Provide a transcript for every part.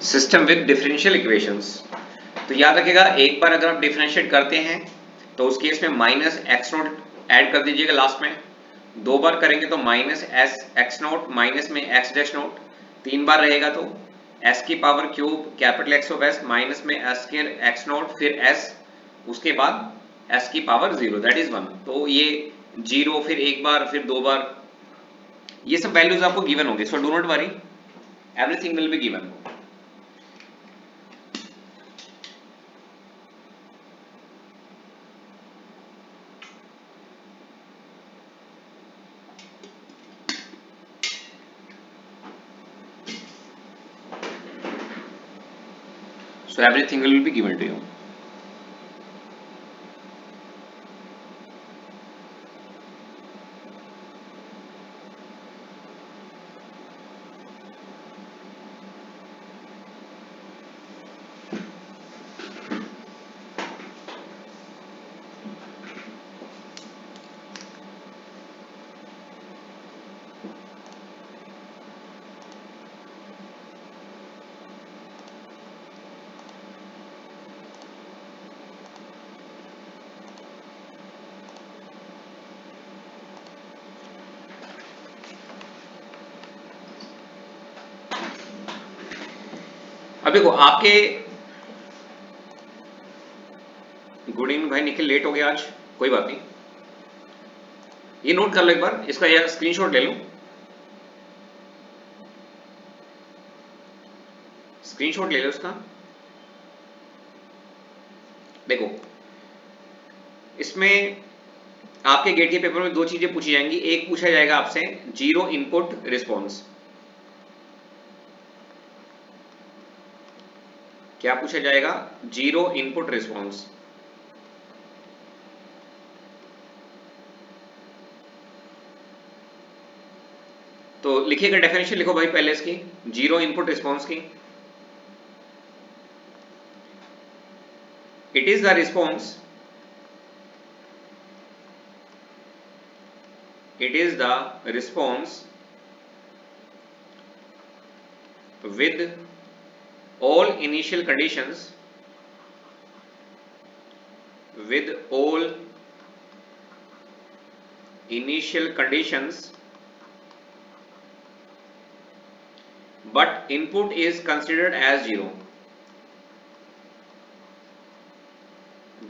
System with differential equations. तो याद रखिएगा, एक बार अगर आप डिफरेंशिएट करते हैं तो उस केस में माइनस एक्स नोट ऐड कर दीजिएगा लास्ट में। दो बार करेंगे तो minus S x note minus में एक्स डैश नोट। तीन बार रहेगा तो एस की power cube capital x of S minus में एस स्क्वायर एक्स नोट फिर एस, उसके बाद एस की power zero that is one. तो ये जीरो फिर एक बार फिर दो बार, ये सब वैल्यूज आपको गिवन होंगे, so do not worry, everything will be given. So everything will be given to you. अब देखो आपके, गुड इवनिंग भाई निखिल, लेट हो गया आज, कोई बात नहीं, ये नोट कर लो एक बार, इसका यार स्क्रीनशॉट ले लो, स्क्रीनशॉट ले लो इसका। देखो इसमें आपके गेट के पेपर में दो चीजें पूछी जाएंगी। एक पूछा जाएगा आपसे जीरो इनपुट रिस्पॉन्स। क्या पूछा जाएगा? Zero input response. तो लिखिएगा, डेफिनेशन लिखो भाई पहले इसकी, जीरो इनपुट रिस्पॉन्स की। It is the response, it is the response with all initial conditions, with all initial conditions, but input is considered as zero,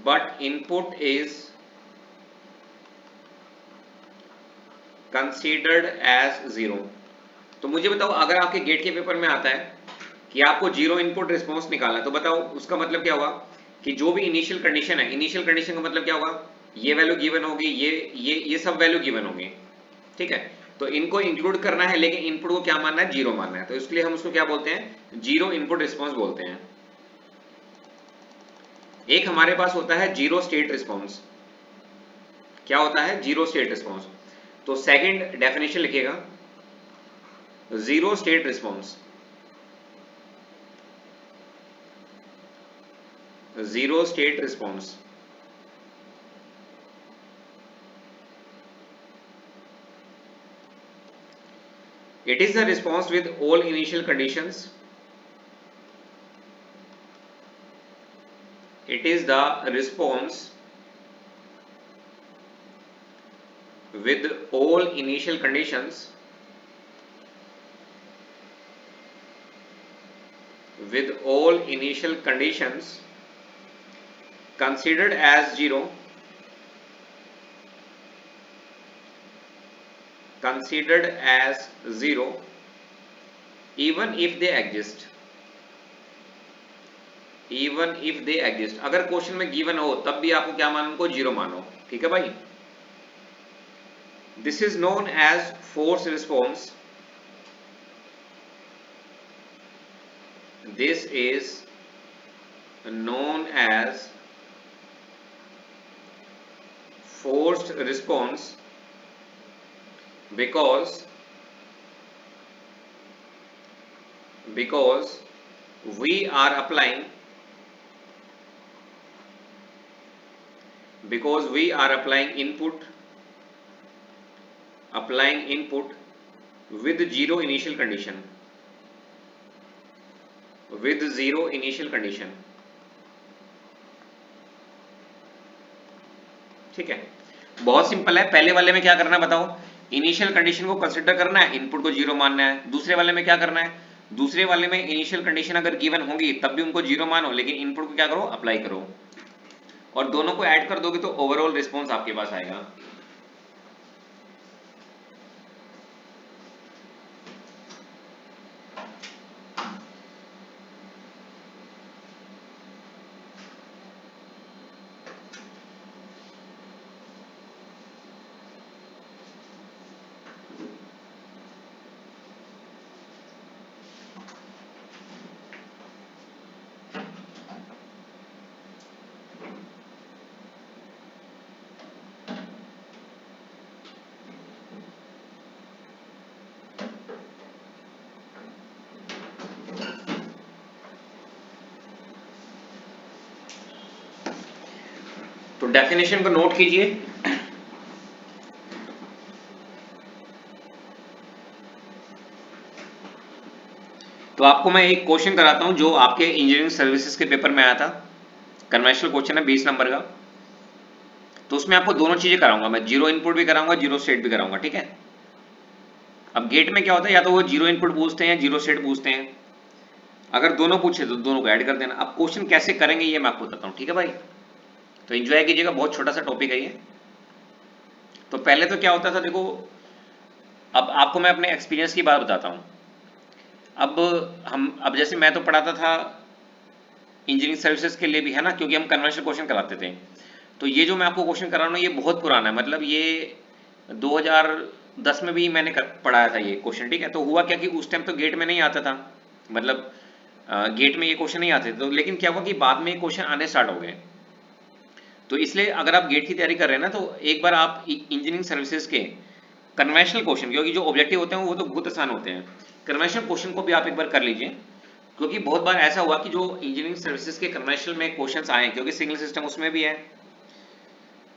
but input is considered as zero। तो मुझे बताओ, अगर आपके gate के paper में आता है कि आपको जीरो इनपुट रिस्पॉन्स निकालना है, तो बताओ उसका मतलब क्या होगा कि जो भी इनिशियल कंडीशन है, इनिशियल कंडीशन का मतलब क्या होगा, ये वैल्यू गिवन होगी, ये सब वैल्यू गिवन होंगे, ठीक है। तो इनको इंक्लूड करना है, लेकिन इनपुट को क्या मानना है, जीरो मानना है, तो इसके लिए हम उसको क्या बोलते हैं, जीरो इनपुट रिस्पॉन्स बोलते हैं। एक हमारे पास होता है जीरो स्टेट रिस्पॉन्स। क्या होता है? Zero state response. तो सेकंड डेफिनेशन लिखिएगा, zero state response, zero state response. It is the response with all initial conditions. It is the response with all initial conditions, with all initial conditions considered as zero, considered as zero, even if they exist, even if they exist। अगर question में given हो तब भी आपको क्या मानो, उनको zero मानो, ठीक है भाई। This is known as force response, this is known as forced response because we are applying, because we are applying input with zero initial condition, with zero initial condition. ठीक है, बहुत सिंपल है। पहले वाले में क्या करना है बताओ, इनिशियल कंडीशन को कंसिडर करना है, इनपुट को जीरो मानना है। दूसरे वाले में क्या करना है, दूसरे वाले में इनिशियल कंडीशन अगर गिवन होंगी तब भी उनको जीरो मानो, लेकिन इनपुट को क्या करो, अप्लाई करो, और दोनों को ऐड कर दोगे तो ओवरऑल रिस्पॉन्स आपके पास आएगा। तो डेफिनेशन को नोट कीजिए। तो आपको मैं एक क्वेश्चन कराता हूं जो आपके इंजीनियरिंग सर्विसेज के पेपर में आया था, कन्वेंशनल क्वेश्चन है 20 नंबर का। तो उसमें आपको दोनों चीजें कराऊंगा मैं, जीरो इनपुट भी कराऊंगा, जीरो स्टेट भी कराऊंगा। ठीक है, अब गेट में क्या होता है, या तो वो जीरो इनपुट पूछते हैं, जीरो स्टेट पूछते हैं। अगर दोनों पूछे तो दोनों को ऐड कर देना। अब क्वेश्चन कैसे करेंगे ये मैं आपको बताता हूं। ठीक है भाई, तो एंजॉय कीजिएगा, बहुत छोटा सा टॉपिक है ये। तो पहले तो क्या होता था देखो, अब आपको मैं अपने एक्सपीरियंस की बात बताता हूं। अब जैसे मैं तो पढ़ाता था इंजीनियरिंग सर्विसेज के लिए भी, है ना, क्योंकि हम कन्वेंशनल क्वेश्चन कराते थे। तो ये जो मैं आपको क्वेश्चन करा रहा हूं ये बहुत पुराना है, मतलब ये 2010 में भी मैंने पढ़ाया था ये क्वेश्चन। ठीक है, तो हुआ क्या कि उस टाइम तो गेट में नहीं आता था, मतलब गेट में ये क्वेश्चन नहीं आते थे। तो लेकिन क्या हुआ कि बाद में क्वेश्चन आने स्टार्ट हो गए। तो इसलिए अगर आप गेट की तैयारी कर रहे हैं ना, तो एक बार आप इंजीनियरिंग सर्विसेज के कन्वेंशनल क्वेश्चन, क्योंकि जो ऑब्जेक्टिव होते हैं वो तो बहुत आसान होते हैं, कन्वेंशनल क्वेश्चन को भी आप एक बार कर लीजिए। क्योंकि बहुत बार ऐसा हुआ कि जो इंजीनियरिंग सर्विसेज के कन्वेंशनल में क्वेश्चंस आए, क्योंकि सिग्नल सिस्टम उसमें भी है,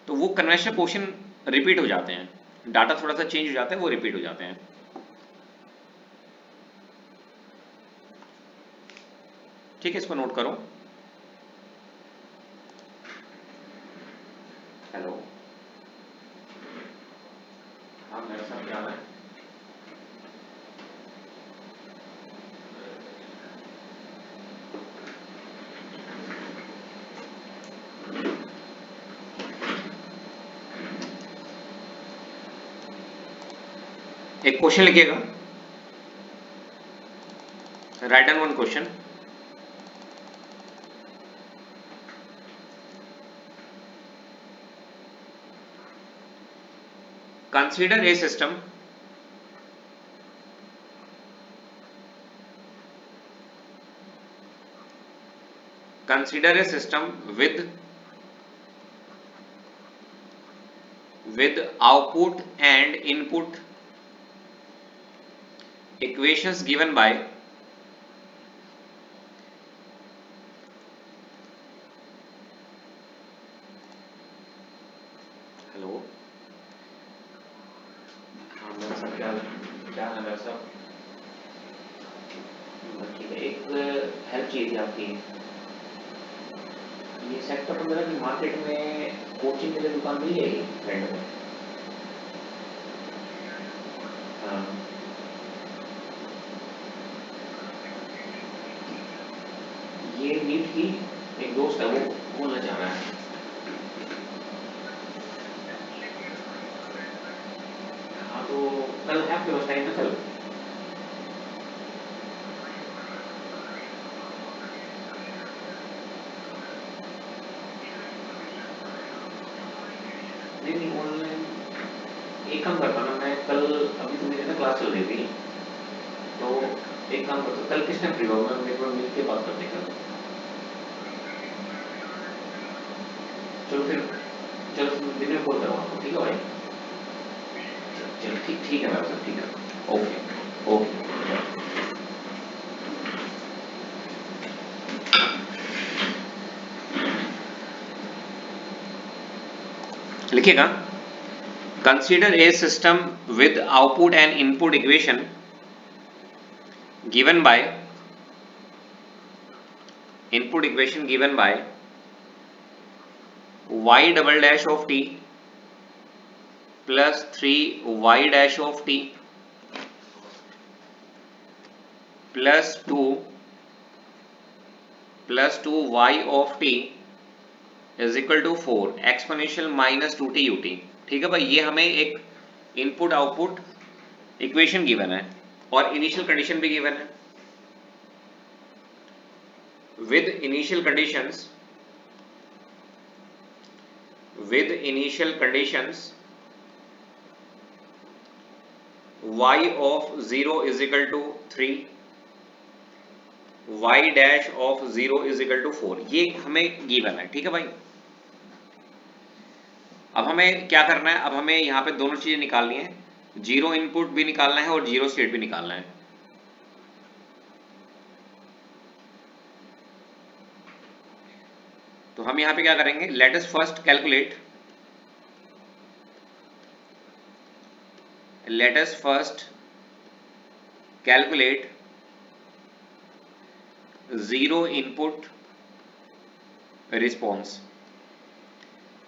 तो वो कन्वेंशनल क्वेश्चन रिपीट हो जाते हैं, डाटा थोड़ा सा चेंज हो जाता है, वो रिपीट हो जाते हैं। ठीक है, इसको नोट करो। हेलो, हाँ मेरे साथ क्या है, एक क्वेश्चन लिखिएगा, write down one question. Consider a system consider a system with output and input equations given by hello, हाँ मेरा सब क्या क्या है मेरा सब, ठीक है। एक हेल्प चाहिए थी आपकी, ये सेट कर मेरा कि मार्केट में कोचिंग के लिए दुकान मिल जाएगी रेंट में। हाँ, ये नीट की एक दोस्त है, वो बोलना चाह रहा है। हाँ तो कल है आपके पास टाइम है कल? नहीं नहीं, ऑनलाइन एक काम करता ना मैं कल, अभी तो मेरी ना क्लास चल रही थी, तो एक काम करता कल किस टाइम फ्री होगा, मैं मेरे को मिल के बात करते हैं कल। चलो फिर, चलो फिर दिन में कॉल करो आपको, ठीक है भाई? चलो ठीक ठीक है मैम, ठीक है, ओके ओके। लिखिएगा, consider a system with output and input equation given by input equation given by y double dash of t plus 3y dash of t plus 2y of t is equal to 4 exponential minus 2t ut। ठीक है भाई, ये हमें एक input output equation given है और initial condition भी given है। With initial conditions y of 0 is equal to 3, y dash of 0 is equal to 4, ये हमें गिवन है। ठीक है भाई, अब हमें क्या करना है, अब हमें यहाँ पे दोनों चीजें निकालनी है, जीरो इनपुट भी निकालना है और जीरो स्टेट भी निकालना है। तो हम यहाँ पे क्या करेंगे, let us first calculate zero input response.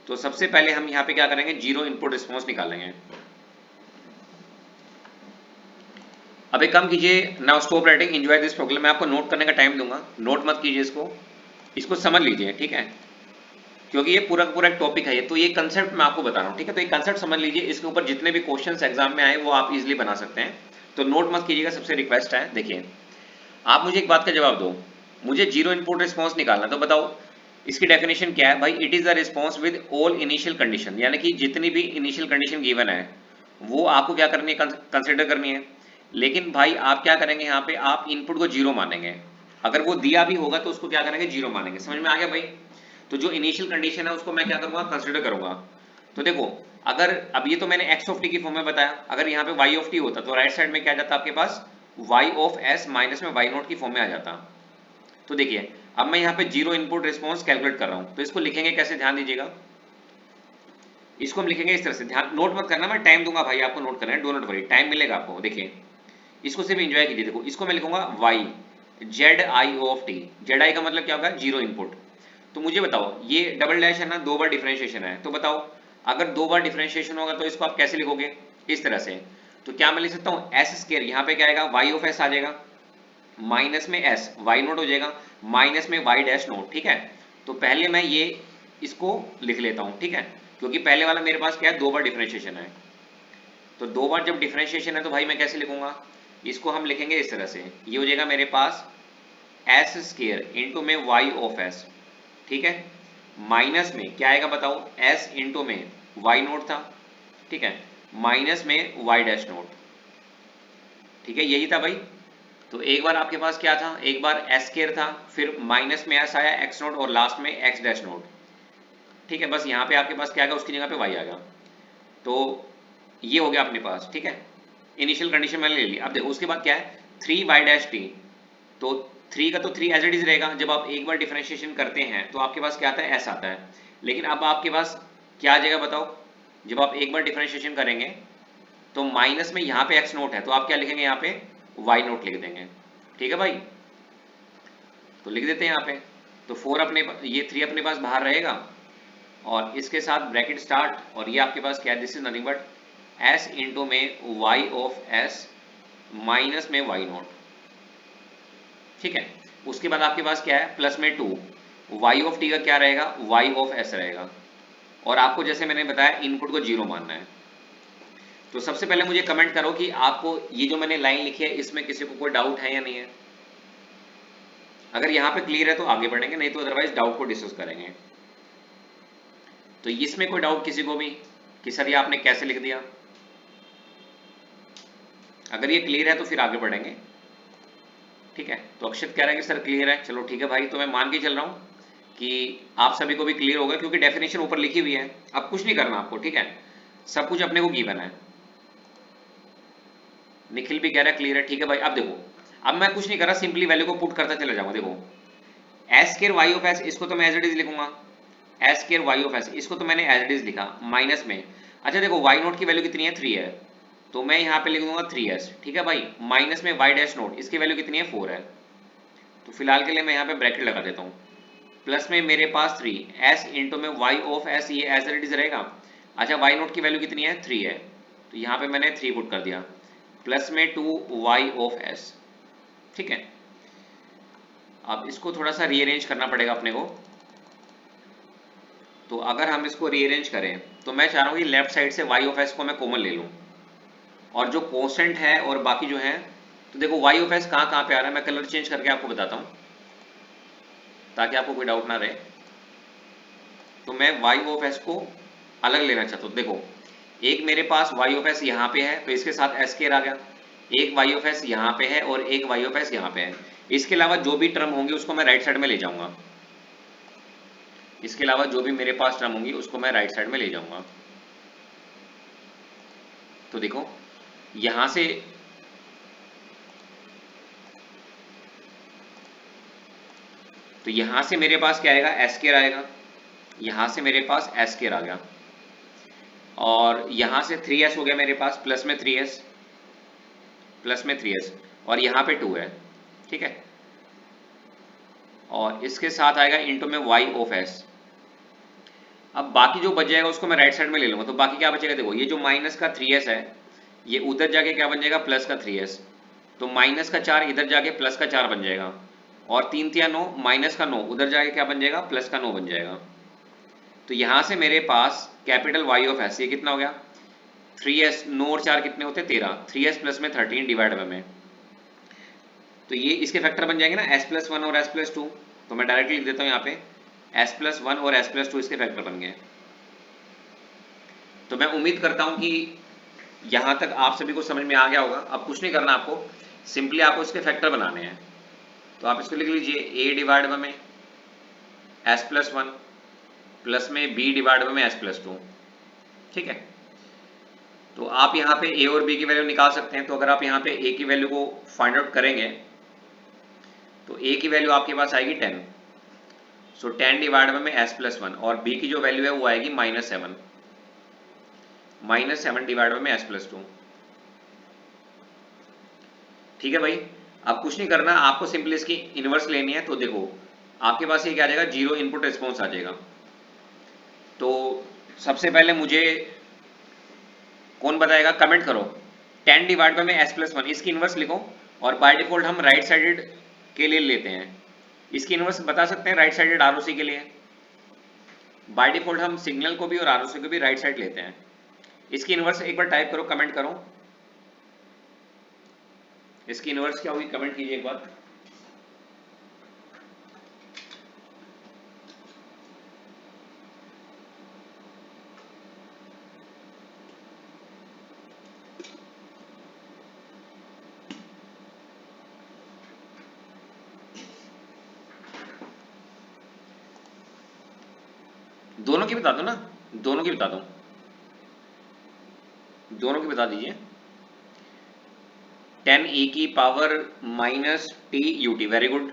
तो सबसे पहले हम यहाँ पे क्या करेंगे, जीरो इनपुट रिस्पॉन्स निकालेंगे। अब एक काम कीजिए, now stop writing, enjoy this problem. मैं आपको नोट करने का टाइम दूंगा, नोट मत कीजिए इसको समझ लीजिए। ठीक है, क्योंकि ये पूरा का पूरा एक टॉपिक है, तो ये कंसेप्ट मैं आपको बता रहा हूँ। ठीक है, तो ये कंसेप्ट समझ लीजिए, इसके ऊपर जितने भी क्वेश्चंस एग्जाम में आए वो आप इजीली बना सकते हैं। तो नोट मत कीजिएगा, सबसे रिक्वेस्ट है। देखिए, आप मुझे एक बात का जवाब दो, मुझे जीरो इनपुट रिस्पॉन्स निकालना, तो बताओ इसकी डेफिनेशन क्या है भाई। It is the response with all initial condition, यानी कि जितनी भी इनिशियल कंडीशन गिवन है वो आपको क्या करनी है, कंसिडर करनी है। लेकिन भाई आप क्या करेंगे, यहाँ पे आप इनपुट को जीरो मानेंगे, अगर वो दिया भी होगा तो उसको क्या करेंगे, जीरो मानेंगे। समझ में आ गया भाई। तो जो इनिशियल कंडीशन है उसको मैं क्या करूंगा, कंसिडर करूंगा। तो देखो, अगर अब ये तो मैंने x ऑफ टी की फॉर्म में बताया, अगर यहाँ पे y ऑफ टी होता तो राइट साइड में क्या जाता आपके पास, y ऑफ s माइनस में y नोट की फॉर्म में आ जाता। तो देखिए, अब मैं यहाँ पे जीरो इनपुट रिस्पॉन्स कैलकुलेट कर रहा हूँ, तो इसको लिखेंगे कैसे, ध्यान दीजिएगा। इसको हम लिखेंगे इस तरह से, ध्यान नोट मत करना, मैं टाइम दूंगा भाई आपको नोट करना है, डो नॉट वरी, टाइम मिलेगा आपको। देखिए, इसको सिर्फ एंजॉय कीजिए। देखो, इसको मैं लिखूंगा y Z I of T. Z I का मतलब क्या होगा, जीरो इनपुट। तो मुझे बताओ, ये डबल डैश है ना, दो बार डिफरेंशिएशन है, तो बताओ अगर दो बार डिफरेंशिएशन होगा तो इसको आप कैसे लिखोगे, इस तरह से। तो क्या मैं लिख सकता हूँ, एस स्केयर, यहाँ पे क्या आएगा, वाई ऑफ एस आ जाएगा, माइनस में एस, वाई नोट हो जाएगा, माइनस में वाई डैश नोट। ठीक है, तो पहले मैं ये इसको लिख लेता हूँ। ठीक है, क्योंकि पहले वाला मेरे पास क्या है, दो बार डिफरेंशिएशन है। तो दो बार जब डिफरेंशिएशन है तो भाई मैं कैसे लिखूंगा, इसको हम लिखेंगे इस तरह से, ये हो जाएगा मेरे पास एस स्केयर इंटू में वाई ऑफ एस। ठीक है, माइनस में क्या आएगा बताओ, एस इंटू में वाई नोट था। ठीक है, माइनस में वाई डैश नोट। ठीक है, यही था भाई। तो एक बार आपके पास क्या था, एक बार एस स्केयर था, फिर माइनस में एस आया, एक्स नोट, और लास्ट में एक्स डैश नोट। ठीक है, बस यहाँ पे आपके पास क्या आएगा, उसकी जगह पे वाई आ गया। तो ये हो गया अपने पास। ठीक है, इनिशियल कंडीशन मैंने ले ली। अब देखो उसके बाद क्या है, 3y डैश टी। तो 3 का तो 3 एज इट इज रहेगा, जब आप एक बार डिफरेंशिएशन करते हैं तो आपके पास क्या आता है, s आता है। लेकिन अब आपके पास क्या आ जाएगा बताओ, जब आप एक बार डिफरेंशिएशन करेंगे तो माइनस में यहाँ पे x नोट है, तो आप क्या लिखेंगे, यहाँ पे y नोट लिख देंगे। ठीक है भाई, तो लिख देते हैं यहाँ पे। तो 4 अपने, ये 3 अपने पास बाहर रहेगा, और इसके साथ ब्रैकेट स्टार्ट, और ये आपके पास क्या है, this is nothing but s into में y ऑफ s माइनस में y नोट। ठीक है, उसके बाद आपके पास क्या है, प्लस में 2, y ऑफ t का क्या रहेगा, y ऑफ s रहेगा, और आपको जैसे मैंने बताया इनपुट को जीरो मानना है। तो सबसे पहले मुझे कमेंट करो कि आपको ये जो मैंने लाइन लिखी है इसमें किसी को कोई डाउट है या नहीं है। अगर यहाँ पे क्लियर है तो आगे बढ़ेंगे, नहीं तो अदरवाइज डाउट को डिस्कस करेंगे। तो इसमें कोई डाउट किसी को भी कि सर ये आपने कैसे लिख दिया, अगर ये क्लियर है तो फिर आगे बढ़ेंगे। ठीक है, तो अक्षत कह रहा है कि सर क्लियर है, चलो ठीक है भाई, तो मैं मान के चल रहा हूँ कि आप सभी को भी क्लियर होगा, क्योंकि डेफिनेशन ऊपर लिखी हुई है, अब कुछ नहीं करना आपको। ठीक है, सब कुछ अपने को गिवन है। निखिल भी कह रहा है क्लियर है, ठीक है भाई। अब देखो, अब मैं कुछ नहीं कर रहा, सिंपली वैल्यू को पुट करता चला जाऊंगा। देखो, s square y of s, इसको तो मैं एज इट इज लिखूंगा, s square y of s, इसको तो मैंने एज इट इज लिखा, माइनस में, अच्छा देखो वाई नोट की वैल्यू कितनी है, 3 है, तो मैं यहाँ पे लिख दूंगा 3s। ठीक है भाई, माइनस में वाई डैश नोट, इसकी वैल्यू कितनी है, 4 है, तो फिलहाल के लिए मैं यहाँ पे ब्रैकेट लगा देता हूँ। प्लस में मेरे पास 3 s इंटू में y ऑफ s, ये एज इट इज रहेगा। अच्छा y नोट की वैल्यू कितनी है 3 है, तो यहाँ पे मैंने 3 पुट कर दिया, प्लस में 2y ऑफ s। ठीक है, अब इसको थोड़ा सा रीअरेंज करना पड़ेगा अपने को। तो अगर हम इसको रीअरेंज करें तो मैं चाह रहा हूँ कि लेफ्ट साइड से y ऑफ s को मैं कॉमन ले लूँ, और जो कोसेंट है और बाकी जो है, तो देखो y ऑफ s कहाँ कहाँ पे आ रहा है, मैं कलर चेंज करके आपको बताता हूँ ताकि आपको कोई डाउट ना रहे। तो मैं y ऑफ s को अलग लेना चाहता हूँ। देखो एक मेरे पास y ऑफ s यहाँ पे है तो इसके साथ s स्क्वायर आ गया, एक y ऑफ s यहाँ पे है और एक y ऑफ s यहाँ पे है। इसके अलावा जो भी टर्म होंगी उसको मैं राइट साइड में ले जाऊंगा, इसके अलावा जो भी मेरे पास टर्म होंगी उसको मैं राइट साइड में ले जाऊंगा। तो देखो यहां से तो यहां से मेरे पास क्या आएगा, एस स्क्वायर आएगा, यहां से मेरे पास एस स्क्वायर आ गया, और यहां से 3s हो गया मेरे पास, प्लस में 3s, प्लस में 3s, और यहां पे 2 है। ठीक है, और इसके साथ आएगा इंटू में y ऑफ s। अब बाकी जो बच जाएगा उसको मैं राइट साइड में ले लूंगा, तो बाकी क्या बचेगा, देखो ये जो माइनस का 3s है ये उधर जाके क्या बन जाएगा, प्लस का 3s, तो माइनस का 4 इधर जाके प्लस का 4 बन जाएगा, और 3 3 9, माइनस का 9 उधर जाके क्या बन जाएगा, प्लस का 9 बन जाएगा। तो यहां से मेरे पास कैपिटल y ऑफ s, ये कितना हो गया 3s, 9 और 4 कितने होते 13, 3s प्लस में 13 डिवाइड बाय में, तो ये इसके फैक्टर बन जाएंगे ना s प्लस 1 और s प्लस 2, तो मैं डायरेक्टली लिख देता हूँ यहाँ पे s प्लस 1 और s प्लस 2 इसके फैक्टर बन गए। तो मैं उम्मीद करता हूँ कि यहां तक आप सभी को समझ में आ गया होगा। अब कुछ नहीं करना आपको, सिंपली आपको इसके फैक्टर बनाने हैं। तो आप इसको लिख लीजिए a डिवाइड में s प्लस 1 प्लस में b डिवाइड में s प्लस 2। ठीक है, तो आप यहाँ पे a और b की वैल्यू निकाल सकते हैं। तो अगर आप यहाँ पे a की वैल्यू को फाइंड आउट करेंगे तो a की वैल्यू आपके पास आएगी 10, सो 10 डिवाइड में s प्लस 1, और b की जो वैल्यू है वो आएगी -7, -7 डिवाइड में s प्लस 2। ठीक है भाई, अब कुछ नहीं करना, आपको सिंपली इसकी इनवर्स लेनी है। तो देखो आपके पास ये क्या आ जाएगा, जीरो इनपुट रिस्पॉन्स आ जाएगा। तो सबसे पहले मुझे कौन बताएगा, कमेंट करो। 10 डिवाइड में s प्लस 1 इसकी इनवर्स लिखो, और बाय डिफॉल्ट हम राइट साइडेड के लिए लेते हैं। इसकी इनवर्स बता सकते हैं राइट साइडेड आरओसी के लिए, बाय डिफॉल्ट हम सिग्नल को भी और आरओसी को भी राइट साइड लेते हैं। इसकी इनवर्स एक बार टाइप करो, कमेंट करो, इसकी इनवर्स क्या होगी, कमेंट कीजिए एक बार। दोनों की बता दो ना, दोनों की बता दो, दोनों की बता दीजिए। 10 e की power minus T UT, very good.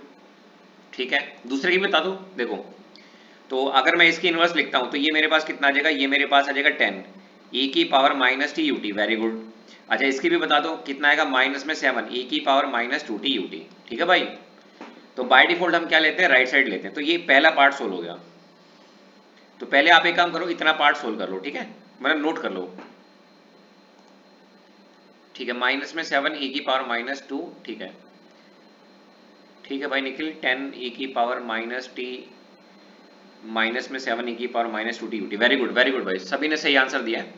ठीक है, दूसरे की बता दो। देखो तो अगर मैं इसकी इनवर्स लिखता हूं तो ये मेरे पास कितना आ जाएगा, ये मेरे पास आ जाएगा 10 e की power minus T UT, very good. अच्छा इसकी भी बता दो कितना आएगा, माइनस में 7 e की पावर माइनस 2 टी यूटी। ठीक है भाई, तो बाय डिफॉल्ट हम क्या लेते हैं, राइट साइड लेते हैं। तो ये पहला पार्ट सोल्व हो गया। तो पहले आप एक काम करो, इतना पार्ट सोल्व कर लो, ठीक है, मतलब नोट कर लो। ठीक है, माइनस में 7 e की पावर माइनस 2, ठीक है, ठीक है भाई निखिल, 10 e की पावर माइनस टी माइनस में 7 e की power minus 2 T UT, very good very good भाई, सभी ने सही आंसर दिया है।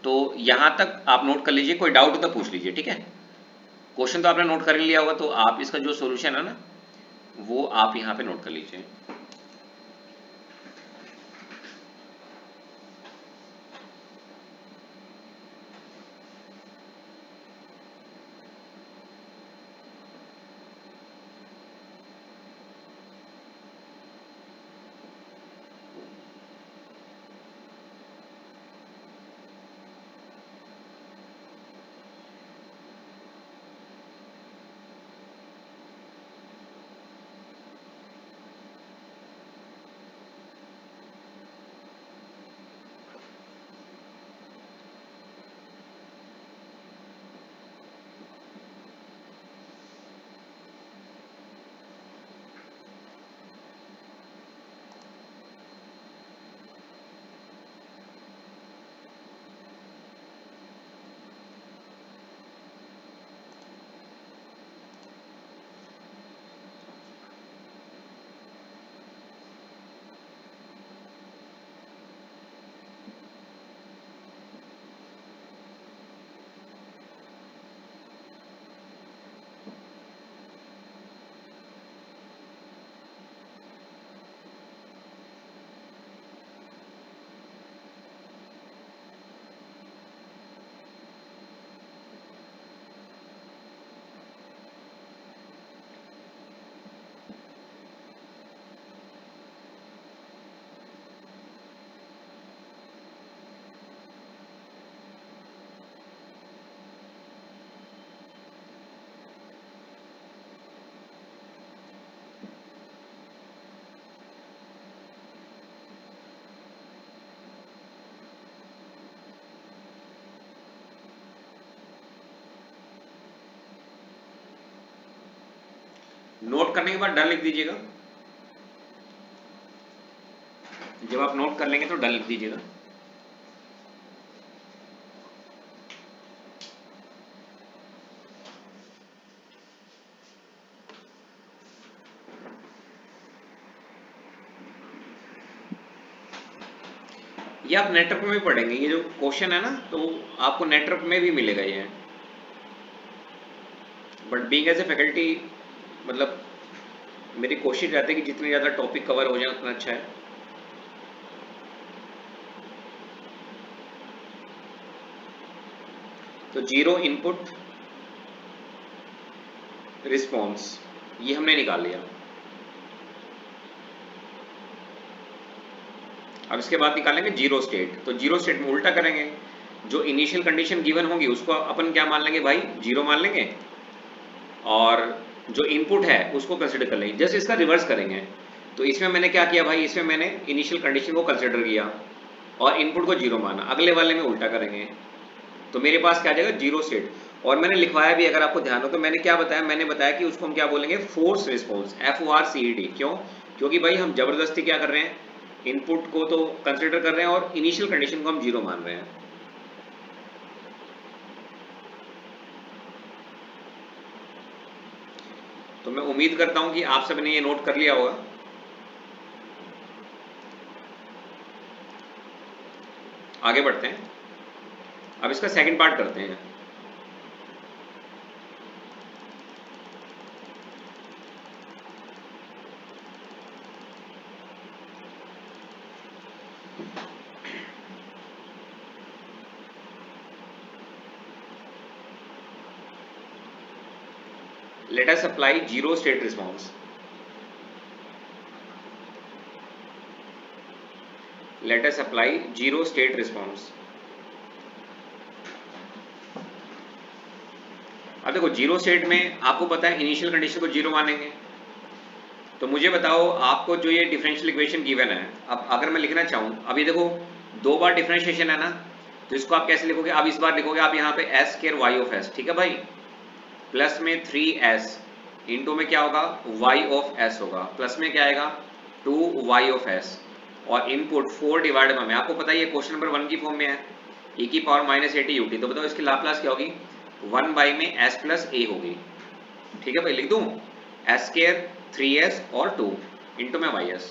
तो यहां तक आप नोट कर लीजिए, कोई डाउट हो तो पूछ लीजिए। ठीक है, क्वेश्चन तो आपने नोट कर लिया होगा, तो आप इसका जो सोल्यूशन है ना वो आप यहां पे नोट कर लीजिए। नोट करने के बाद डन लिख दीजिएगा। जब आप नोट कर लेंगे तो डन लिख दीजिएगा। ये आप नेटवर्क में भी पढ़ेंगे, ये जो क्वेश्चन है ना तो आपको नेटवर्क में भी मिलेगा ये। But being as a faculty मतलब मेरी कोशिश रहती है कि जितने ज़्यादा टॉपिक कवर हो जाए उतना अच्छा है। तो जीरो इनपुट रिस्पॉन्स ये हमने निकाल लिया। अब इसके बाद निकालेंगे जीरो स्टेट। तो जीरो स्टेट में उल्टा करेंगे, जो इनिशियल कंडीशन गिवन होगी उसको अपन क्या मान लेंगे भाई, जीरो मान लेंगे, और जो इनपुट है उसको कंसिडर कर लेंगे। जस्ट इसका रिवर्स करेंगे। तो इसमें मैंने क्या किया भाई, इसमें मैंने इनिशियल कंडीशन को कंसिडर किया और इनपुट को जीरो माना। अगले वाले में उल्टा करेंगे तो मेरे पास क्या आ जाएगा, जीरो स्टेट। और मैंने लिखवाया भी, अगर आपको ध्यान हो तो मैंने क्या बताया, मैंने बताया कि उसको हम क्या बोलेंगे, फोर्स रिस्पॉन्स, FORCED। क्यों? क्योंकि भाई हम जबरदस्ती क्या कर रहे हैं, इनपुट को तो कंसिडर कर रहे हैं और इनिशियल कंडीशन को हम जीरो मान रहे हैं। तो मैं उम्मीद करता हूं कि आप सबने ये नोट कर लिया होगा। आगे बढ़ते हैं, अब इसका सेकंड पार्ट करते हैं। Let us apply zero state response. Let us apply zero state response. अब देखो जीरो स्टेट में आपको पता है इनिशियल कंडीशन को जीरो मानेंगे। तो मुझे बताओ आपको जो ये डिफरेंशियल इक्वेशन गिवन है, अब अगर मैं लिखना चाहूं, अभी देखो दो बार डिफरेंशिएशन है ना, तो इसको आप कैसे लिखोगे, अब इस बार लिखोगे आप यहाँ पे s square y of s, ठीक है भाई, प्लस में 3s इंटू में क्या होगा, y ऑफ s होगा, प्लस में क्या आएगा 2y ऑफ s, और इनपुट 4 डिवाइड में, आपको पता है ये क्वेश्चन नंबर 1 की फॉर्म में है, e की पावर माइनस एटी यूटी। तो बताओ इसकी लाप्लास क्या होगी, 1 बाई में s प्लस a होगी। ठीक है भाई, लिख दूं s स्क्वायर 3s और 2 इंटू में ys।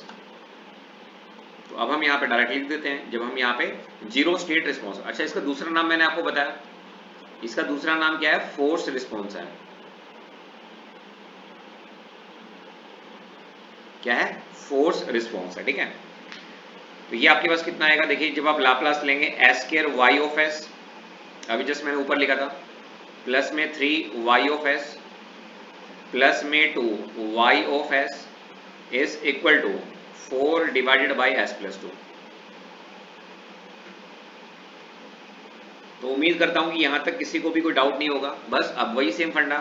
तो अब हम यहाँ पे डायरेक्ट लिख देते हैं, जब हम यहाँ पे जीरो स्टेट रिस्पॉन्स। अच्छा, इसका दूसरा नाम मैंने आपको बताया, इसका दूसरा नाम क्या है, फोर्स रिस्पॉन्स है। क्या है, फोर्स रिस्पॉन्स है, ठीक है। तो ये आपके पास कितना आएगा, देखिए जब आप लाप्लास लेंगे s square y of s, अभी जस्ट मैंने ऊपर लिखा था, प्लस में 3y ऑफ s प्लस में 2y of s is equal to 4 divided by s plus 2। तो उम्मीद करता हूं कि यहां तक किसी को भी कोई डाउट नहीं होगा। बस अब वही सेम फंडा,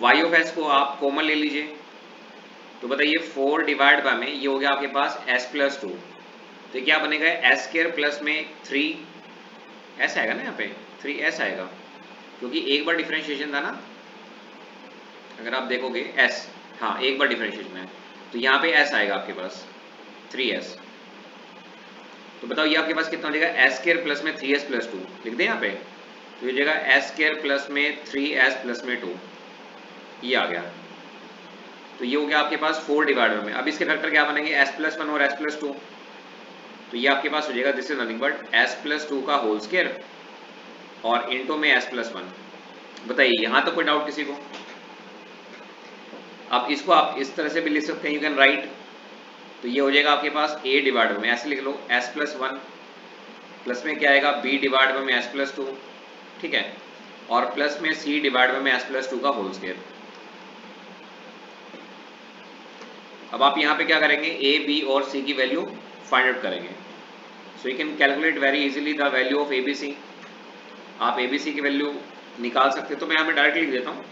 y ऑफ s को आप कॉमन ले लीजिए, तो बताइए 4 डिवाइड बाय में ये हो गया आपके पास s प्लस 2, तो क्या बनेगा, s स्क्वायर प्लस में 3s आएगा ना, यहाँ पे 3s आएगा, क्योंकि एक बार डिफरेंशिएशन था ना, अगर आप देखोगे s, हाँ एक बार डिफरेंशिएशन है, तो यहाँ पे s आएगा आपके पास 3s। तो बताओ ये आपके पास कितना हो जाएगा, s स्क्वायर प्लस में 3s प्लस 2, लिख दें यहाँ पे, तो ये हो जाएगा s स्क्वायर प्लस में 3s प्लस में 2, ये आ गया। तो ये हो गया आपके पास 4 डिवाइडर में। अब इसके फैक्टर क्या बनेंगे, s प्लस 1 और s प्लस 2, तो ये आपके पास हो जाएगा, this is nothing but s plus 2 का होल स्क्वायर और इंटू में s प्लस 1। बताइए यहाँ तक कोई डाउट किसी को? अब इसको आप इस तरह से भी लिख सकते हैं, यू कैन राइट, तो ये हो जाएगा आपके पास a डिवाइड में, ऐसे लिख लो s प्लस 1 प्लस में क्या आएगा b डिवाइड में s प्लस 2, ठीक है, और प्लस में c डिवाइड में s प्लस 2 का होल स्क्वायर। अब आप यहाँ पे क्या करेंगे, a b और c की वैल्यू फाइंड आउट करेंगे। So you can calculate very easily the value of abc। आप abc की वैल्यू निकाल सकते हैं, तो मैं यहाँ पे डायरेक्ट लिख देता हूँ।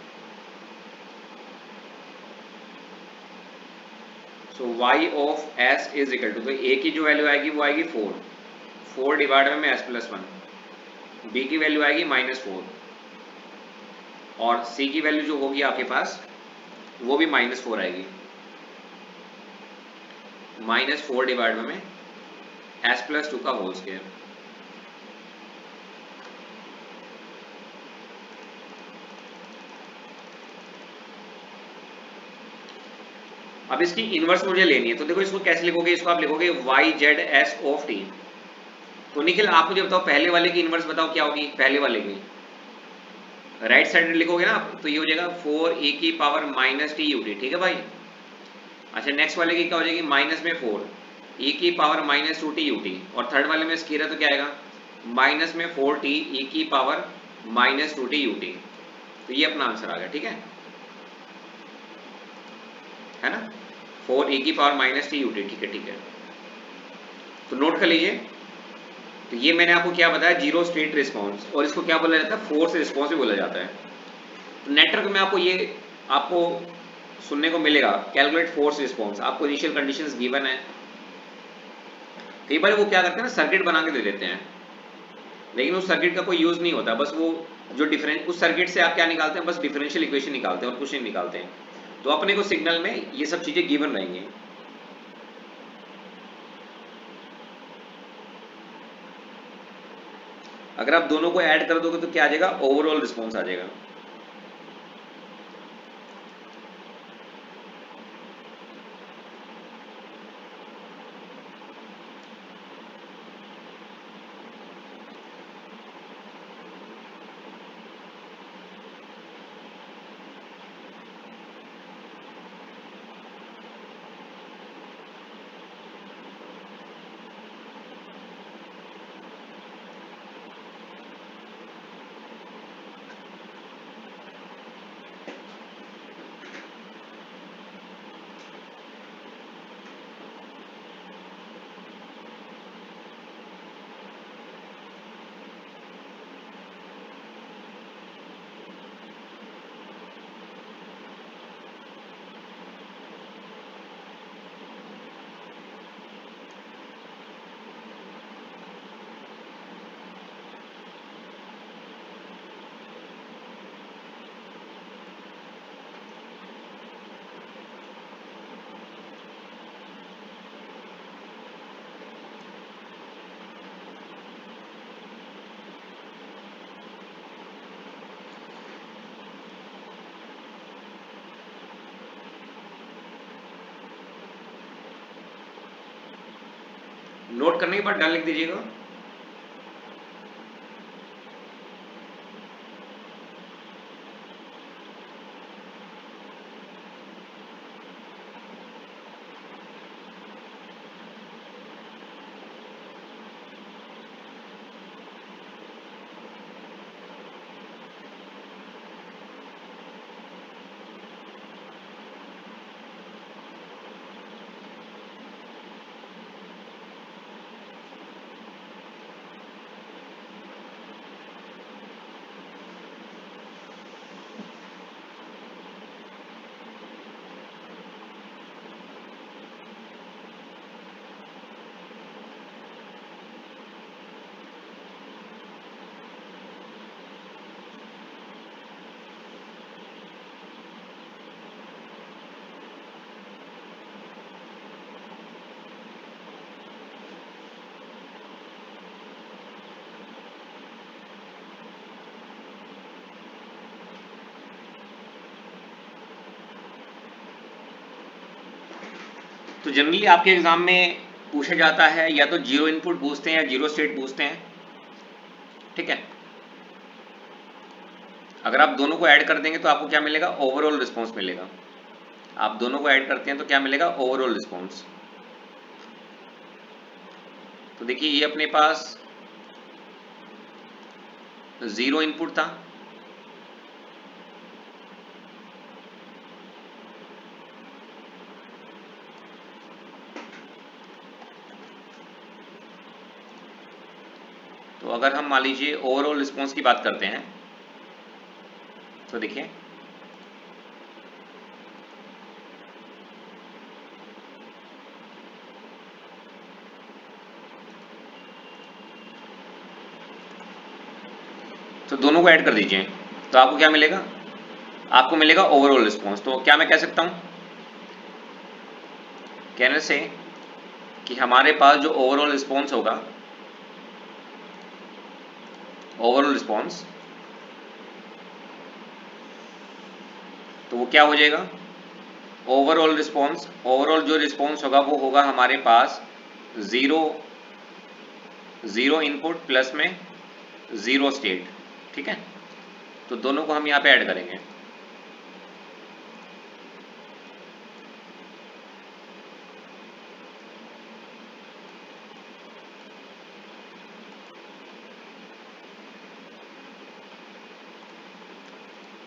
So y of s is equal to, तो a की जो वैल्यू आएगी वो आएगी 4 डिवाइड में s प्लस 1, b की वैल्यू आएगी -4 और c की वैल्यू जो होगी आपके पास वो भी -4 आएगी, -4 डिवाइड में s+2 का होल स्क्वायर। अब इसकी इनवर्स मुझे लेनी है, तो देखो इसको कैसे लिखोगे, इसको आप लिखोगे YZS ऑफ t। तो निखिल आप मुझे बताओ पहले वाले की इनवर्स बताओ क्या होगी, पहले वाले की राइट साइड लिखोगे ना आप, तो ये हो जाएगा 4e की पावर -t ut, ठीक है भाई। अच्छा नेक्स्ट वाले की क्या हो जाएगी, माइनस में 4 e की पावर -2t ut, और थर्ड वाले में स्क्वायर है तो क्या आएगा, माइनस में 4t e की पावर -2t ut। तो ये अपना आंसर आ गया, ठीक है ना, 4e की पावर -t ut, ठीक है ठीक है। तो नोट कर लीजिए, तो ये मैंने आपको क्या बताया, जीरो स्टेट रिस्पॉन्स, और इसको क्या बोला जाता है, फोर्स रिस्पॉन्स भी बोला जाता है। तो नेटवर्क में आपको सुनने को मिलेगा कैलकुलेट फोर्स रिस्पॉन्स, आपको इनिशियल कंडीशंस गिवन है। कई बार वो क्या करते हैं ना, सर्किट बना के दे देते हैं, लेकिन उस सर्किट का कोई यूज नहीं होता, बस वो जो डिफरेंस उस सर्किट से आप क्या निकालते हैं, बस डिफरेंशियल इक्वेशन निकालते हैं और कुछ नहीं निकालते हैं। तो अपने को सिग्नल में ये सब चीजें गिवन रहेंगी। अगर आप दोनों को ऐड कर दोगे तो क्या आ जाएगा, ओवरऑल रिस्पॉन्स आ जाएगा। नोट करने के बाद डन लिख दीजिएगा। तो जनरली आपके एग्जाम में पूछा जाता है या तो जीरो इनपुट पूछते हैं या जीरो स्टेट पूछते हैं, ठीक है। अगर आप दोनों को ऐड कर देंगे तो आपको क्या मिलेगा, ओवरऑल रिस्पॉन्स मिलेगा। आप दोनों को ऐड करते हैं तो क्या मिलेगा, ओवरऑल रिस्पॉन्स। तो देखिए ये अपने पास जीरो इनपुट था, तो अगर हम मान लीजिए ओवरऑल रिस्पॉन्स की बात करते हैं तो देखिए तो दोनों को ऐड कर दीजिए तो आपको क्या मिलेगा, आपको मिलेगा ओवरऑल रिस्पॉन्स। तो क्या मैं कह सकता हूं, कहने से कि हमारे पास जो ओवरऑल रिस्पॉन्स होगा, ओवरऑल रिस्पॉन्स, तो वो क्या हो जाएगा, ओवरऑल रिस्पॉन्स, ओवरऑल जो रिस्पॉन्स होगा वो होगा हमारे पास जीरो, जीरो इनपुट प्लस में जीरो स्टेट। ठीक है, तो दोनों को हम यहाँ पे ऐड करेंगे।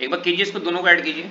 एक बार कीजिए, इसको दोनों को ऐड कीजिए।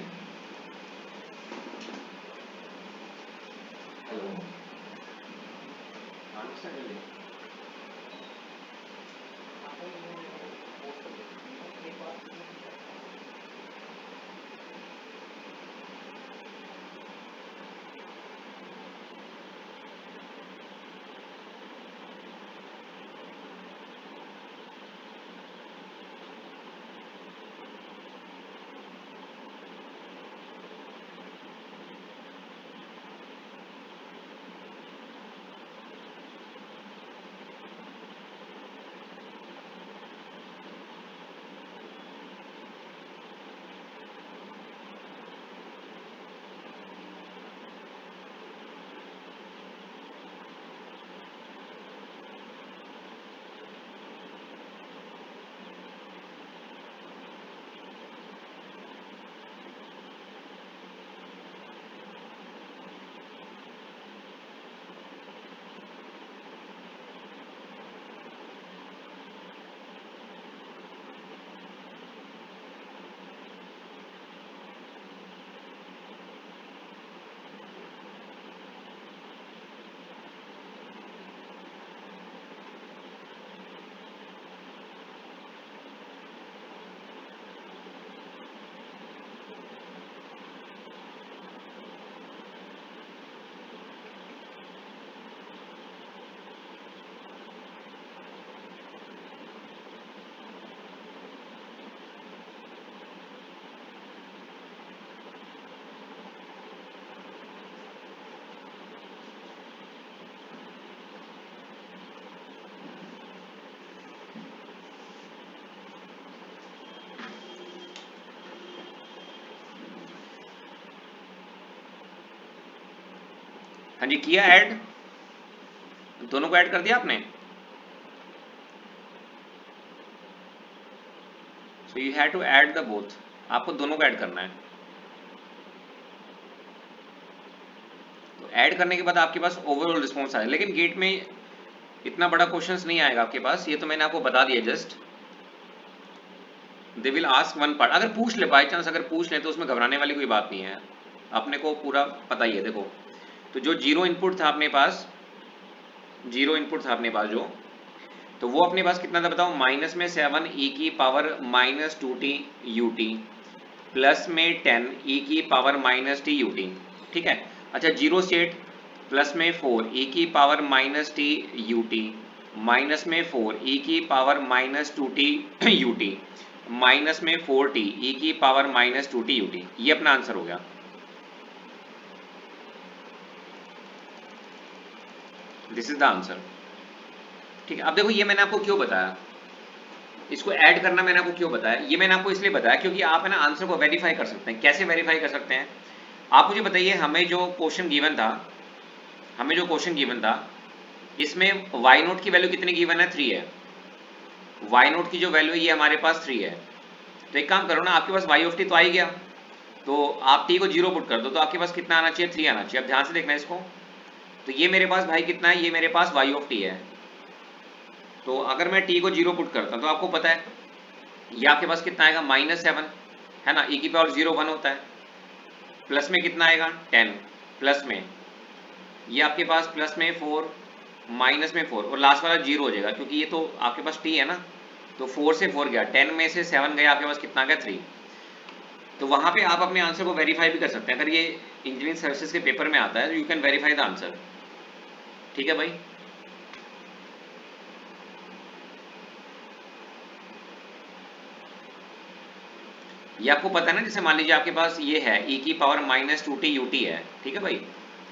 हाँ जी, किया ऐड, दोनों को ऐड कर दिया आपने। So you have to add the both, आपको दोनों को ऐड करना है। तो ऐड करने के बाद आपके पास ओवरऑल रिस्पॉन्स आए, लेकिन गेट में इतना बड़ा क्वेश्चंस नहीं आएगा आपके पास, ये तो मैंने आपको बता दिया just. They will ask one part, अगर पूछ ले, बाई चांस अगर पूछ ले तो उसमें घबराने वाली कोई बात नहीं है, अपने को पूरा पता ही है। देखो, तो जो जीरो इनपुट था अपने पास, जीरो इनपुट था अपने पास जो, तो वो अपने पास कितना था बताओ, माइनस में 7 ई की power minus 2t ut plus में 10 ई की पावर माइनस टी ut। ठीक है, अच्छा जीरो स्टेट, प्लस में 4 ई की power minus T ut minus में 4 ई की power minus 2t ut minus में 4t ई की पावर माइनस 2t ut। ये अपना आंसर हो गया। This is the answer. ठीक है, अब देखो ये मैंने आपको क्यों बताया, इसको ऐड करना मैंने आपको क्यों बताया, ये मैंने आपको इसलिए बताया क्योंकि आप है ना आंसर को वेरीफाई कर सकते हैं। कैसे वेरीफाई कर सकते हैं, आप मुझे बताइए, हमें जो क्वेश्चन गिवन था, हमें जो क्वेश्चन गिवन था, इसमें y नोट की वैल्यू कितनी गिवन है, 3 है। y नोट की जो वैल्यू है ये हमारे पास 3 है। तो एक काम करो ना, आपके पास y ऑफ टी तो आ ही गया, तो आप t को 0 पुट कर दो, तो आपके पास कितना आना चाहिए, 3 आना चाहिए। अब ध्यान से देखना इसको, तो ये मेरे पास भाई कितना है, ये मेरे पास y ऑफ टी है। तो अगर मैं t को 0 पुट करता हूं तो आपको पता है ये आपके पास कितना आएगा, -7 है ना, e की पावर 0 1 होता है, प्लस में कितना आएगा 10, प्लस में ये आपके पास प्लस में 4, माइनस में 4, और लास्ट वाला 0 हो जाएगा क्योंकि ये तो आपके पास t है ना, तो 4 से 4 गया, 10 में से 7 गया, आपके पास कितना गया 3। तो वहां पे आप अपने आंसर को वेरीफाई भी कर सकते हैं, अगर ये इंजीनियरिंग सर्विसेज के पेपर में आता है, you can verify the answer. ठीक है भाई, ये आपको पता है ना, जैसे मान लीजिए आपके पास ये है e की पावर -2t ut है, ठीक है भाई,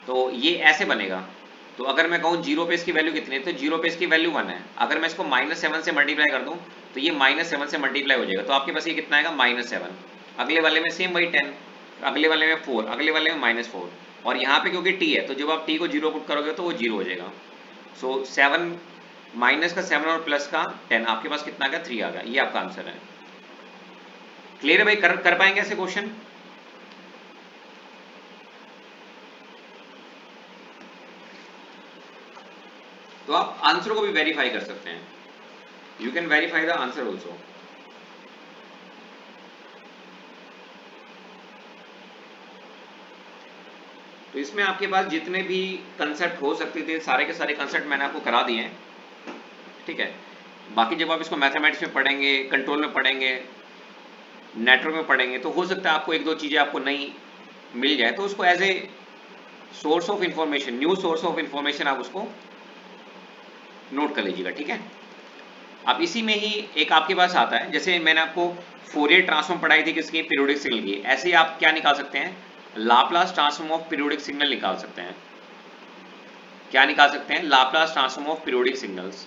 तो ये ऐसे बनेगा। तो अगर मैं कहूँ जीरो पे इसकी वैल्यू कितनी है, तो जीरो पे इसकी वैल्यू 1 है। अगर मैं इसको -7 से मल्टीप्लाई कर दूं तो ये -7 से मल्टीप्लाई हो जाएगा, तो आपके पास ये कितना आएगा -7। अगले वाले में सेम वही 10, अगले वाले में 4, अगले वाले में -4, और यहाँ पे क्योंकि t है तो जब आप t को जीरो पुट करोगे तो वो जीरो हो जाएगा। सो 7 माइनस का 7 और प्लस का 10, आपके पास कितना आ गया 3 आ गया। ये आपका आंसर है। क्लियर है भाई? कर पाएंगे ऐसे क्वेश्चन? तो आप आंसर को भी वेरीफाई कर सकते हैं। You can verify the answer also. तो इसमें आपके पास जितने भी कंसेप्ट हो सकते थे सारे के सारे कंसेप्ट मैंने आपको करा दिए हैं, ठीक है। बाकी जब आप इसको मैथमेटिक्स में पढ़ेंगे, कंट्रोल में पढ़ेंगे, नेटवर्क में पढ़ेंगे, तो हो सकता है आपको एक दो चीजें आपको नहीं मिल जाए, तो उसको as a source of information, new source of information आप उसको नोट कर लीजिएगा, ठीक है। अब इसी में ही एक आपके पास आता है, जैसे मैंने आपको फोरियर ट्रांसफॉर्म पढ़ाई थी किसकी, पीरियोडिक सिग्नल की। ऐसे ही आप क्या निकाल सकते हैं, Laplace transform of periodic signal निकाल सकते हैं। क्या निकाल सकते हैं, Laplace transform of periodic signals.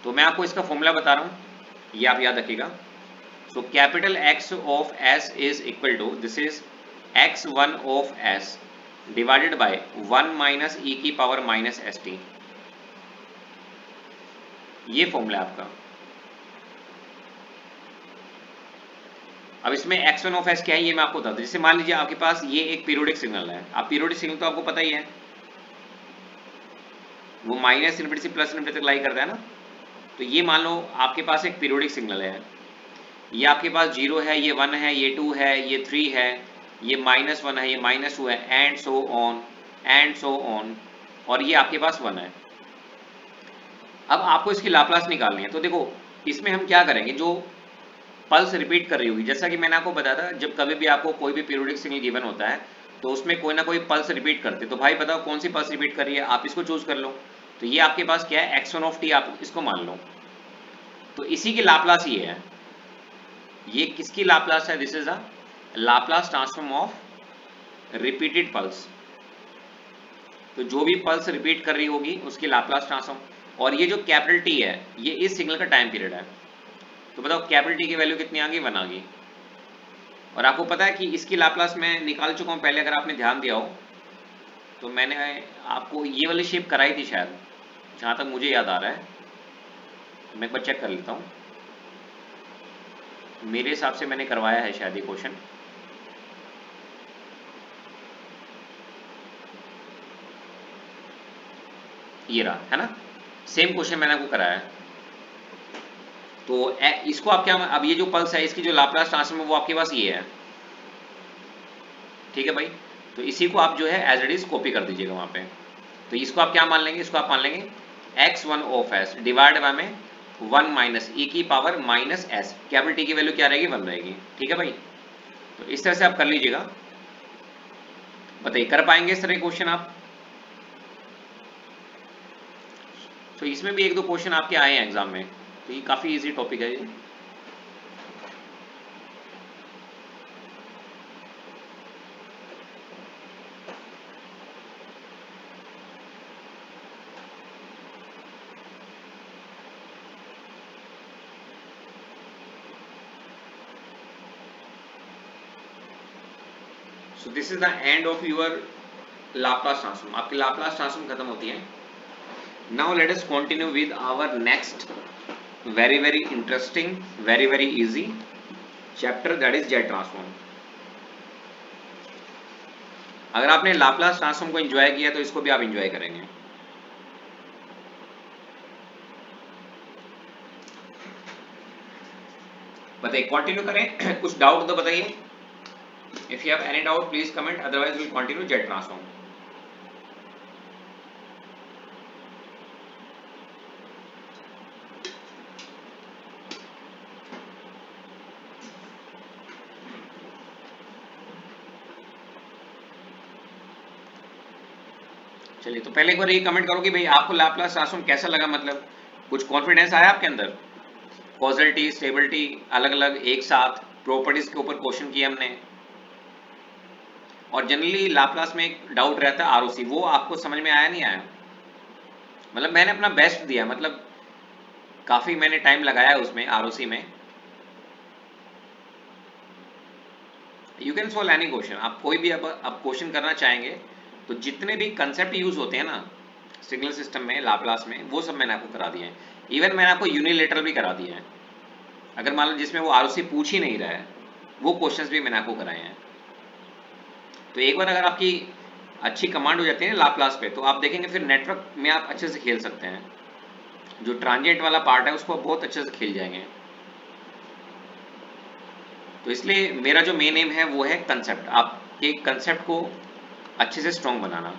तो मैं आपको इसका फॉर्मूला बता रहा हूं, ये आप याद रखिएगा। So capital X of S is equal to, this is x1 of S divided by 1 minus e की पावर माइनस st। ये फॉर्मूला है आपका। अब इसमें x1 ऑफ S क्या है ये मैं आपको बता दूं। जैसे मान लीजिए आपके पास ये एक पीरियोडिक सिग्नल है। आप पीरियोडिक सिग्नल तो आपको पता ही है, वो माइनस इनफिनिटी से प्लस इनफिनिटी तक लाई करता है ना। तो ये मान लो आपके पास एक पीरियोडिक सिग्नल है, ये आपके पास 0 है, ये 1 है, ये 2 है, ये 3 है, ये -1 है, ये -2 है, and so on and so on, और ये आपके पास 1 है। अब आपको इसकी लाप्लास निकालनी है। तो देखो इसमें हम क्या करेंगे, जो पल्स रिपीट कर रही होगी, जैसा कि मैंने आपको बताया था, जब कभी भी आपको कोई भी पीरियोडिक सिग्नल गिवन होता है तो उसमें कोई ना कोई पल्स रिपीट करते, तो भाई बताओ कौन सी पल्स रिपीट कर रही है, आप इसको चूज कर लो। तो ये आपके पास क्या है, x1 ऑफ t, आप इसको मान लो। तो इसी की लाप्लास ये है, ये किसकी लाप्लास है, this is a Laplace transform of repeated pulse. तो जो भी पल्स रिपीट कर रही होगी उसकी लाप्लास ट्रांसफॉर्म। और ये जो कैपिटल टी है ये इस सिग्नल का टाइम पीरियड है। तो बताओ कैपिटल टी की वैल्यू कितनी आ गई, 1 आ गई। और आपको पता है कि इसकी लाप्लास मैं निकाल चुका हूं पहले, अगर आपने ध्यान दिया हो तो मैंने आपको ये वाली शेप कराई थी शायद, जहां तक मुझे याद आ रहा है। मैं एक बार चेक कर लेता हूं, मेरे हिसाब से मैंने करवाया है शायद ये क्वेश्चन। ये रहा है ना, सेम क्वेश्चन मैंने आपको कराया है। तो इसको आप क्या, अब ये जो पल्स है इसकी जो लाप्लास ट्रांसफॉर्म है वो आपके पास ये है, ठीक है भाई। तो इसी को आप जो है एज इट इज कॉपी कर दीजिएगा वहां पे। तो इसको आप क्या मान लेंगे, इसको आप मान लेंगे x1 of s divide by में 1 माइनस e की power minus s, capital T की वैल्यू क्या रहेगी, 1 रहेगी, ठीक है भाई। तो इस तरह से आप कर लीजिएगा। बताइए कर पाएंगे इस तरह के क्वेश्चन आप? तो इसमें भी एक दो क्वेश्चन आपके आए हैं एग्जाम में, तो ये काफी इजी टॉपिक है ये। So this is the end of your Laplace transform. आपकी लाप्लास ट्रांसफॉर्म खत्म होती है। Now let us continue with our next very very interesting, very very easy chapter, that is Z transform. अगर आपने Laplace transform को enjoy किया तो इसको भी आप एंजॉय करेंगे। बताइए कंटिन्यू करें कुछ डाउट तो बताइए। If you have any doubt please comment, otherwise will continue Z transform. चलिए तो पहले एक बार ये कमेंट करो कि भाई आपको लाप्लास ट्रांसफॉर्म कैसा लगा, मतलब कुछ कॉन्फिडेंस आया आपके अंदर, कॉजलिटी स्टेबिलिटी अलग अलग एक साथ। प्रॉपर्टीज के ऊपर क्वेश्चन किए हमने। और जनरली लाप्लास में एक डाउट रहता है आरओसी, वो आपको समझ में आया नहीं आया? मतलब मैंने अपना बेस्ट दिया, मतलब काफी मैंने टाइम लगाया उसमें आरओसी में। You can solve any question, आप कोई भी अब क्वेश्चन करना चाहेंगे तो जितने भी कंसेप्ट यूज होते हैं ना सिग्नल सिस्टम में लाप्लास में, वो सब मैंने आपको करा दिए हैं। इवन मैंने आपको यूनिलेटरल भी करा दिए हैं, अगर मान लो जिसमें वो आरओसी पूछ ही नहीं रहा है, वो क्वेश्चंस भी मैंने आपको कराए हैं। तो एक बार अगर आपकी अच्छी कमांड हो जाती है ना लाप्लास पे, तो आप देखेंगे फिर नेटवर्क में आप अच्छे से खेल सकते हैं। जो ट्रांजिएंट वाला पार्ट है उसको बहुत अच्छे से खेल जाएंगे। तो इसलिए मेरा जो मेन एम है वो है कंसेप्ट, आपके कंसेप्ट को अच्छे से स्ट्रॉन्ग बनाना।